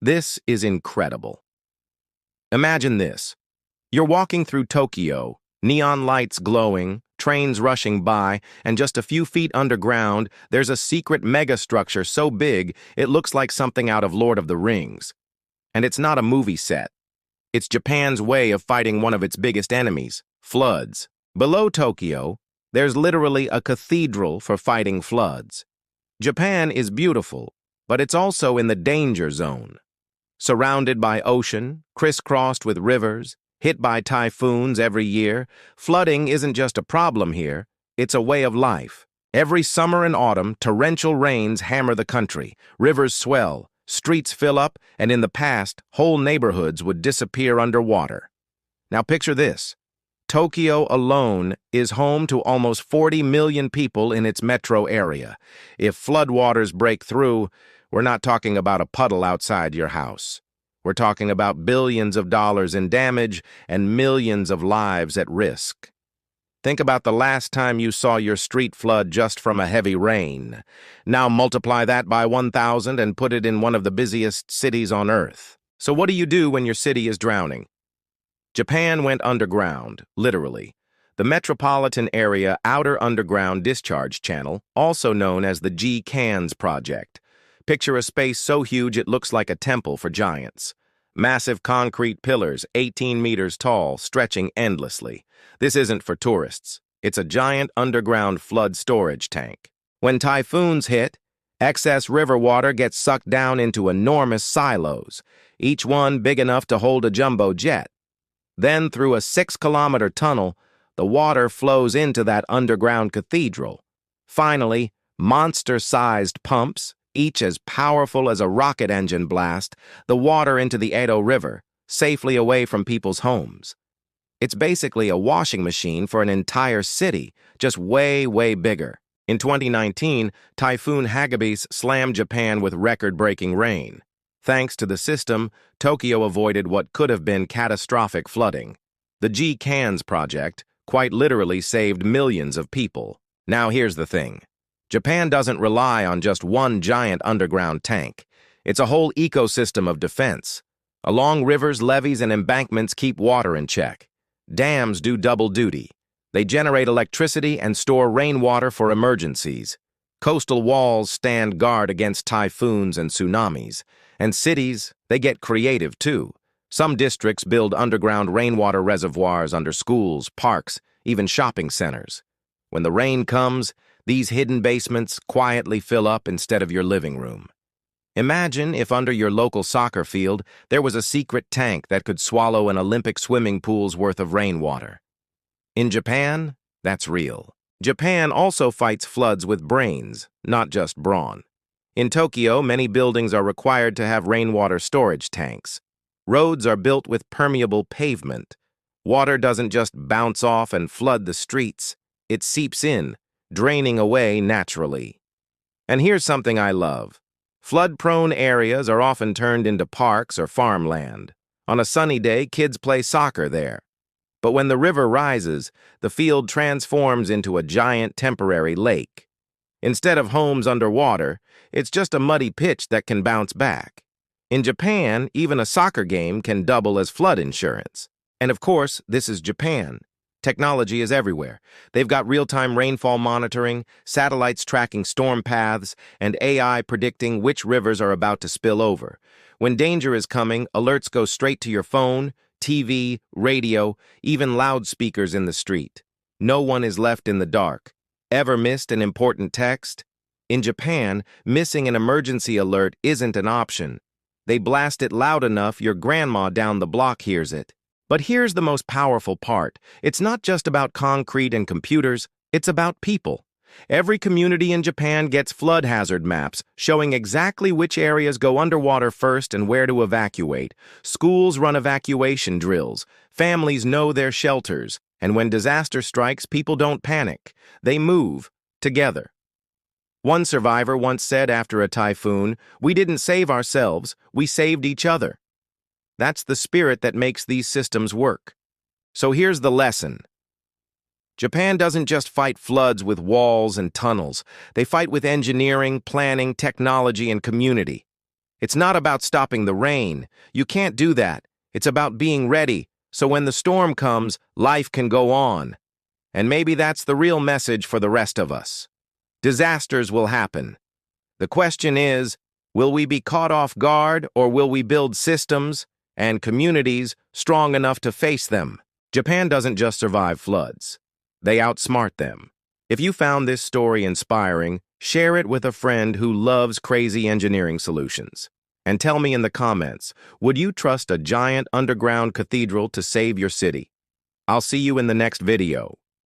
This is incredible. Imagine this. You're walking through Tokyo, neon lights glowing, trains rushing by, and just a few feet underground, there's a secret megastructure so big it looks like something out of Lord of the Rings. And it's not a movie set. It's Japan's way of fighting one of its biggest enemies, floods. Below Tokyo, there's literally a cathedral for fighting floods. Japan is beautiful, but it's also in the danger zone. Surrounded by ocean, crisscrossed with rivers, hit by typhoons every year, flooding isn't just a problem here, it's a way of life. Every summer and autumn, torrential rains hammer the country, rivers swell, streets fill up, and in the past, whole neighborhoods would disappear underwater. Now picture this. Tokyo alone is home to almost 40 million people in its metro area. If floodwaters break through, we're not talking about a puddle outside your house. We're talking about billions of dollars in damage and millions of lives at risk. Think about the last time you saw your street flood just from a heavy rain. Now multiply that by 1,000 and put it in one of the busiest cities on Earth. So what do you do when your city is drowning? Japan went underground, literally. The Metropolitan Area Outer Underground Discharge Channel, also known as the G-CANS project. Picture a space so huge it looks like a temple for giants. Massive concrete pillars, 18 meters tall, stretching endlessly. This isn't for tourists. It's a giant underground flood storage tank. When typhoons hit, excess river water gets sucked down into enormous silos, each one big enough to hold a jumbo jet. Then, through a 6-kilometer tunnel, the water flows into that underground cathedral. Finally, monster-sized pumps, each as powerful as a rocket engine, blast the water into the Edo River, safely away from people's homes. It's basically a washing machine for an entire city, just way, way bigger. In 2019, Typhoon Hagibis slammed Japan with record-breaking rain. Thanks to the system, Tokyo avoided what could have been catastrophic flooding. The G-CANS project quite literally saved millions of people. Now here's the thing. Japan doesn't rely on just one giant underground tank. It's a whole ecosystem of defense. Along rivers, levees, and embankments keep water in check. Dams do double duty. They generate electricity and store rainwater for emergencies. Coastal walls stand guard against typhoons and tsunamis. And cities, they get creative too. Some districts build underground rainwater reservoirs under schools, parks, even shopping centers. When the rain comes, these hidden basements quietly fill up instead of your living room. Imagine if under your local soccer field there was a secret tank that could swallow an Olympic swimming pool's worth of rainwater. In Japan, that's real. Japan also fights floods with brains, not just brawn. In Tokyo, many buildings are required to have rainwater storage tanks. Roads are built with permeable pavement. Water doesn't just bounce off and flood the streets. It seeps in, draining away naturally. And here's something I love. Flood-prone areas are often turned into parks or farmland. On a sunny day, kids play soccer there. But when the river rises, the field transforms into a giant temporary lake. Instead of homes underwater, it's just a muddy pitch that can bounce back. In Japan, even a soccer game can double as flood insurance. And of course, this is Japan. Technology is everywhere. They've got real-time rainfall monitoring, satellites tracking storm paths, and AI predicting which rivers are about to spill over. When danger is coming, alerts go straight to your phone, TV, radio, even loudspeakers in the street. No one is left in the dark. Ever missed an important text? In Japan, missing an emergency alert isn't an option. They blast it loud enough your grandma down the block hears it. But here's the most powerful part. It's not just about concrete and computers, it's about people. Every community in Japan gets flood hazard maps showing exactly which areas go underwater first and where to evacuate. Schools run evacuation drills. Families know their shelters. And when disaster strikes, people don't panic. They move together. One survivor once said after a typhoon, "We didn't save ourselves, we saved each other." That's the spirit that makes these systems work. So here's the lesson. Japan doesn't just fight floods with walls and tunnels. They fight with engineering, planning, technology, and community. It's not about stopping the rain. You can't do that. It's about being ready, so when the storm comes, life can go on. And maybe that's the real message for the rest of us. Disasters will happen. The question is, will we be caught off guard, or will we build systems and communities strong enough to face them? Japan doesn't just survive floods. They outsmart them. If you found this story inspiring, share it with a friend who loves crazy engineering solutions. And tell me in the comments, would you trust a giant underground cathedral to save your city? I'll see you in the next video.